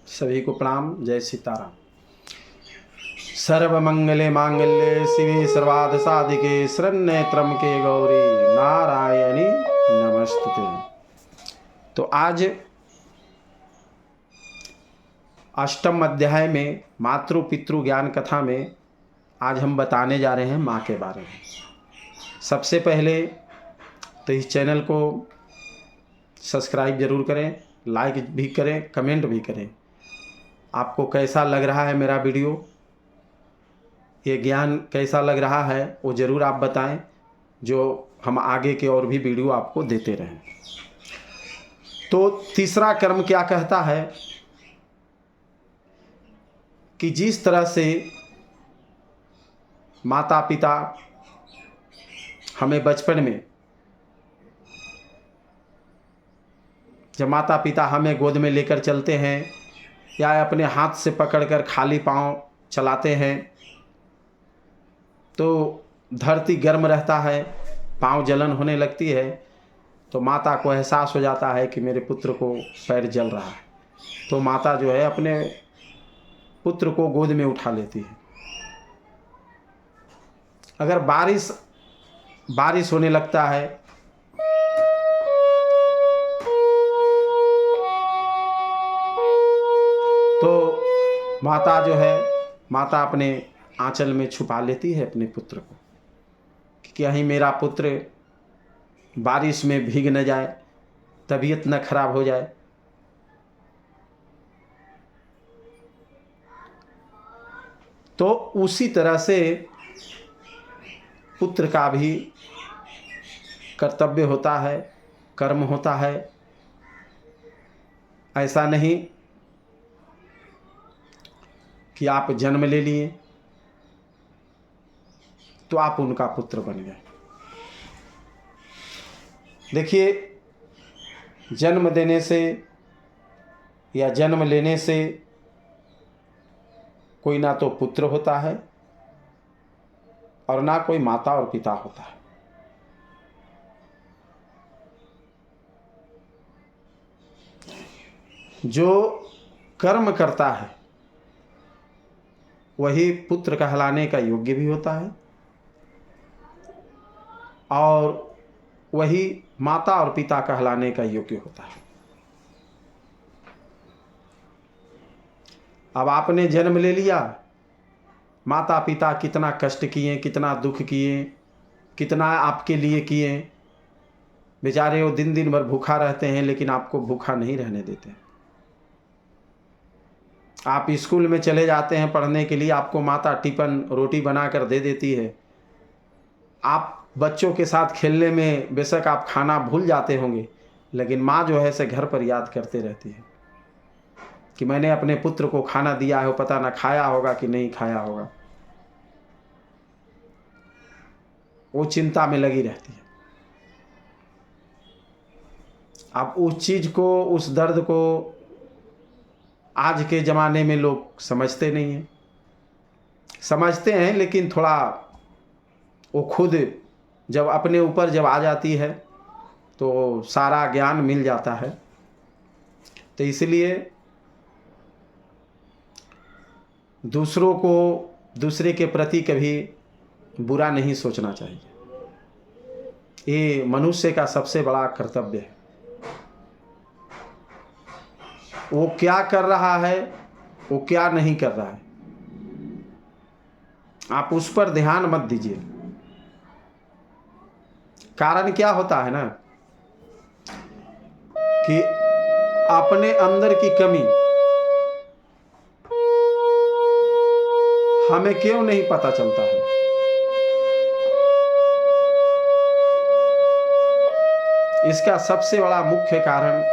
सभी को प्रणाम। जय सीताराम। सर्वमंगले मांगल्ये शिवे सर्वार्थ साधिके शरण्ये त्र्यंबके गौरी नारायणी नमस्तुते। तो आज अष्टम अध्याय में मातृ पितृ ज्ञान कथा में आज हम बताने जा रहे हैं माँ के बारे में। सबसे पहले तो इस चैनल को सब्सक्राइब जरूर करें, लाइक भी करें, कमेंट भी करें। आपको कैसा लग रहा है मेरा वीडियो, ये ज्ञान कैसा लग रहा है वो ज़रूर आप बताएं, जो हम आगे के और भी वीडियो आपको देते रहें। तो तीसरा कर्म क्या कहता है कि जिस तरह से माता पिता हमें बचपन में, जब माता पिता हमें गोद में लेकर चलते हैं या अपने हाथ से पकड़कर खाली पांव चलाते हैं तो धरती गर्म रहता है, पांव जलन होने लगती है, तो माता को एहसास हो जाता है कि मेरे पुत्र को पैर जल रहा है, तो माता जो है अपने पुत्र को गोद में उठा लेती है। अगर बारिश होने लगता है तो माता अपने आंचल में छुपा लेती है अपने पुत्र को कि कहीं मेरा पुत्र बारिश में भीग न जाए, तबीयत न खराब हो जाए। तो उसी तरह से पुत्र का भी कर्तव्य होता है, कर्म होता है। ऐसा नहीं कि आप जन्म ले लिए तो आप उनका पुत्र बन गए। देखिए, जन्म देने से या जन्म लेने से कोई ना तो पुत्र होता है और ना कोई माता और पिता होता है। जो कर्म करता है वही पुत्र कहलाने का योग्य भी होता है और वही माता और पिता कहलाने का योग्य होता है। अब आपने जन्म ले लिया, माता पिता कितना कष्ट किए, कितना दुख किए, कितना आपके लिए किए, बेचारे वो दिन दिन भर भूखा रहते हैं लेकिन आपको भूखा नहीं रहने देते। आप स्कूल में चले जाते हैं पढ़ने के लिए, आपको माता टिफिन रोटी बना कर दे देती है। आप बच्चों के साथ खेलने में बेशक आप खाना भूल जाते होंगे, लेकिन माँ जो है से घर पर याद करते रहती है कि मैंने अपने पुत्र को खाना दिया है, वो पता ना खाया होगा कि नहीं खाया होगा। वो चिंता में लगी रहती है। अब उस चीज़ को, उस दर्द को आज के ज़माने में लोग समझते नहीं हैं। समझते हैं लेकिन थोड़ा वो खुद जब अपने ऊपर जब आ जाती है तो सारा ज्ञान मिल जाता है। तो इसलिए दूसरों को, दूसरे के प्रति कभी बुरा नहीं सोचना चाहिए। ये मनुष्य का सबसे बड़ा कर्तव्य है। वो क्या कर रहा है, वो क्या नहीं कर रहा है, आप उस पर ध्यान मत दीजिए। कारण क्या होता है ना कि अपने अंदर की कमी हमें क्यों नहीं पता चलता है। इसका सबसे बड़ा मुख्य कारण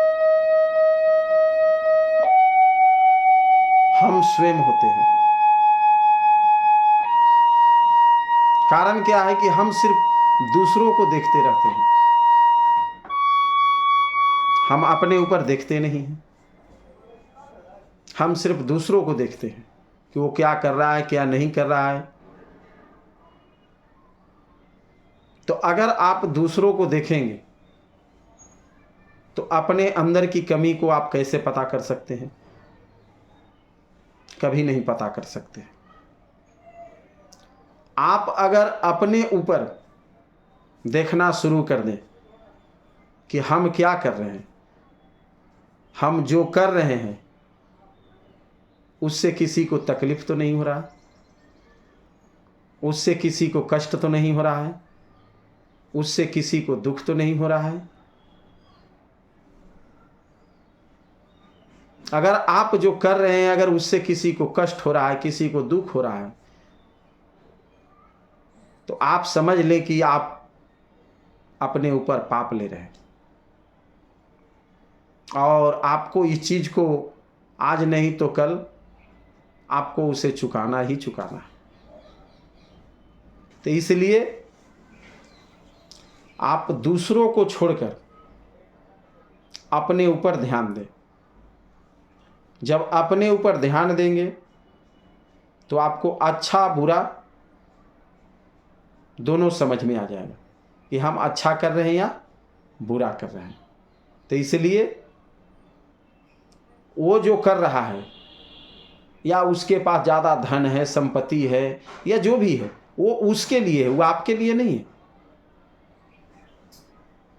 हम स्वयं होते हैं। कारण क्या है कि हम सिर्फ दूसरों को देखते रहते हैं, हम अपने ऊपर देखते नहीं हैं। हम सिर्फ दूसरों को देखते हैं कि वो क्या कर रहा है, क्या नहीं कर रहा है। तो अगर आप दूसरों को देखेंगे तो अपने अंदर की कमी को आप कैसे पता कर सकते हैं। कभी नहीं पता कर सकते। आप अगर अपने ऊपर देखना शुरू कर दें कि हम क्या कर रहे हैं, हम जो कर रहे हैं उससे किसी को तकलीफ तो नहीं हो रहा, उससे किसी को कष्ट तो नहीं हो रहा है, उससे किसी को दुख तो नहीं हो रहा है। अगर आप जो कर रहे हैं अगर उससे किसी को कष्ट हो रहा है, किसी को दुख हो रहा है, तो आप समझ लें कि आप अपने ऊपर पाप ले रहे हैं और आपको इस चीज को आज नहीं तो कल आपको उसे चुकाना ही चुकाना है। तो इसलिए आप दूसरों को छोड़कर अपने ऊपर ध्यान दें। जब अपने ऊपर ध्यान देंगे तो आपको अच्छा बुरा दोनों समझ में आ जाएगा कि हम अच्छा कर रहे हैं या बुरा कर रहे हैं। तो इसलिए वो जो कर रहा है या उसके पास ज़्यादा धन है, संपत्ति है या जो भी है, वो उसके लिए है, वो आपके लिए नहीं है।